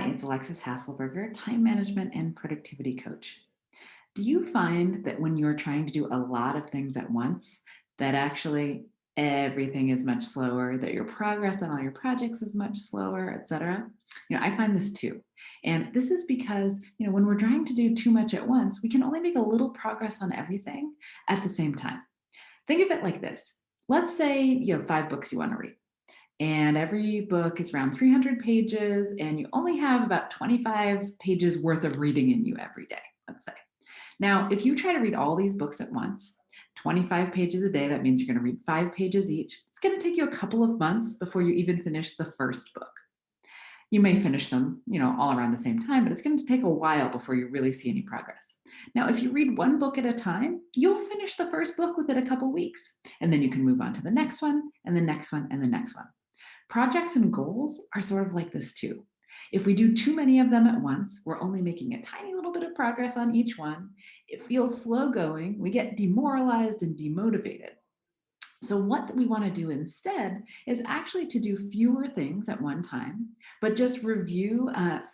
It's Alexis Hasselberger, time management and productivity coach. Do you find that when you're trying to do a lot of things at once, that actually everything is much slower, that your progress on all your projects is much slower, et cetera? I find this too. And this is because, when we're trying to do too much at once, we can only make a little progress on everything at the same time. Think of it like this. Let's say you have 5 books you want to read, and every book is around 300 pages, and you only have about 25 pages worth of reading in you every day, let's say. Now, if you try to read all these books at once, 25 pages a day, that means you're going to read 5 pages each. It's going to take you a couple of months before you even finish the first book. You may finish them, all around the same time, but it's going to take a while before you really see any progress. Now, if you read one book at a time, you'll finish the first book within a couple weeks, and then you can move on to the next one, and the next one, and the next one. Projects and goals are sort of like this too. If we do too many of them at once, we're only making a tiny little bit of progress on each one. It feels slow going. We get demoralized and demotivated. So what we want to do instead is actually to do fewer things at one time, but just review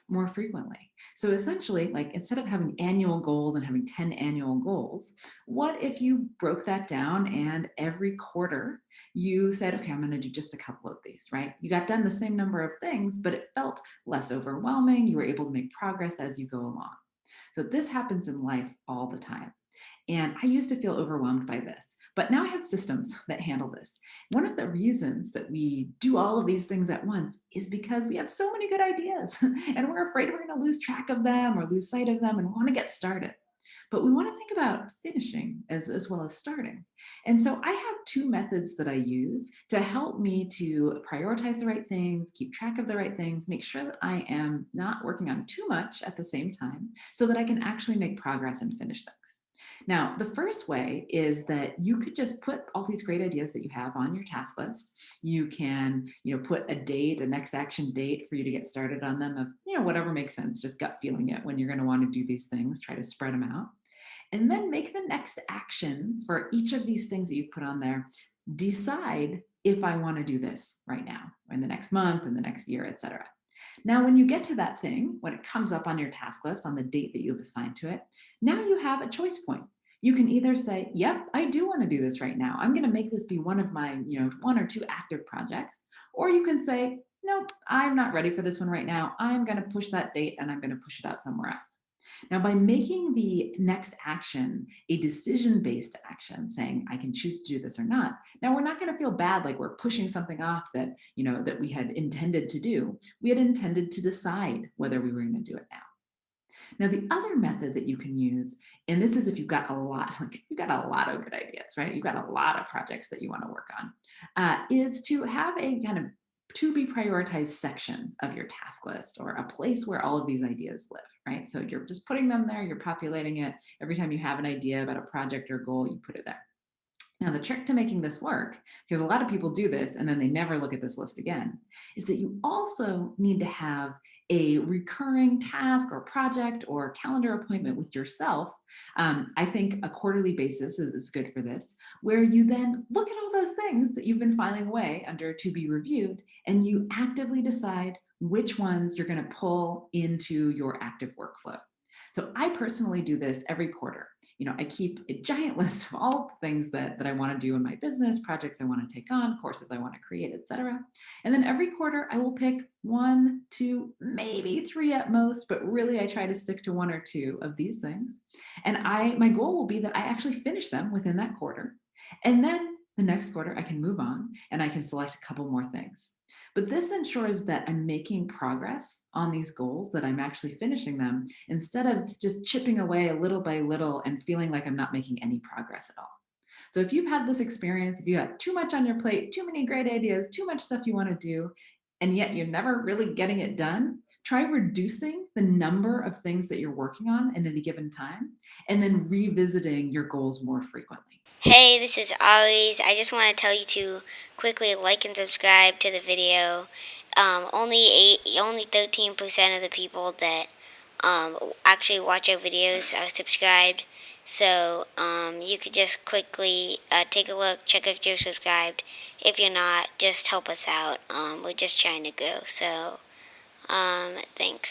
more frequently. So essentially, like instead of having annual goals and having 10 annual goals, what if you broke that down and every quarter you said, okay, I'm going to do just a couple of these, right? You got done the same number of things, but it felt less overwhelming. You were able to make progress as you go along. So this happens in life all the time. And I used to feel overwhelmed by this, but now I have systems that handle this. One of the reasons that we do all of these things at once is because we have so many good ideas and we're afraid we're going to lose track of them or lose sight of them and want to get started. But we want to think about finishing as well as starting. And so I have two methods that I use to help me to prioritize the right things, keep track of the right things, make sure that I am not working on too much at the same time so that I can actually make progress and finish things. Now, the first way is that you could just put all these great ideas that you have on your task list. You can, put a date, a next action date for you to get started on them of, whatever makes sense, just gut feeling it when you're going to want to do these things, try to spread them out. And then make the next action for each of these things that you've put on there. Decide if I want to do this right now, or in the next month, in the next year, etc. Now, when you get to that thing, when it comes up on your task list on the date that you've assigned to it, now you have a choice point. You can either say, yep, I do want to do this right now. I'm going to make this be one of my, one or two active projects. Or you can say, nope, I'm not ready for this one right now. I'm going to push that date and I'm going to push it out somewhere else. Now, by making the next action a decision-based action, saying I can choose to do this or not, now we're not going to feel bad like we're pushing something off that, that we had intended to do. We had intended to decide whether we were going to do it now. Now, the other method that you can use, and this is if you've got a lot, like you've got a lot of good ideas, right? You've got a lot of projects that you want to work on, is to have a kind of to be prioritized section of your task list or a place where all of these ideas live, right? So you're just putting them there, you're populating it. Every time you have an idea about a project or goal, you put it there. Now, the trick to making this work, because a lot of people do this and then they never look at this list again, is that you also need to have a recurring task or project or calendar appointment with yourself. I think a quarterly basis is good for this, where you then look at all those things that you've been filing away under to be reviewed, and you actively decide which ones you're going to pull into your active workflow. So I personally do this every quarter. I keep a giant list of all the things that I want to do in my business, projects I want to take on, courses I want to create, etc. And then every quarter I will pick one, two, maybe three at most, but really I try to stick to one or two of these things. And my goal will be that I actually finish them within that quarter. And then the next quarter I can move on and I can select a couple more things. But this ensures that I'm making progress on these goals, that I'm actually finishing them instead of just chipping away little by little and feeling like I'm not making any progress at all. So if you've had this experience, if you got too much on your plate, too many great ideas, too much stuff you want to do, and yet you're never really getting it done, try reducing the number of things that you're working on in any given time, and then revisiting your goals more frequently. Hey, this is Ollie's. I just want to tell you to quickly like and subscribe to the video. Only 13% of the people that actually watch our videos are subscribed. So you could just quickly take a look, check if you're subscribed. If you're not, just help us out. We're just trying to grow. So thanks.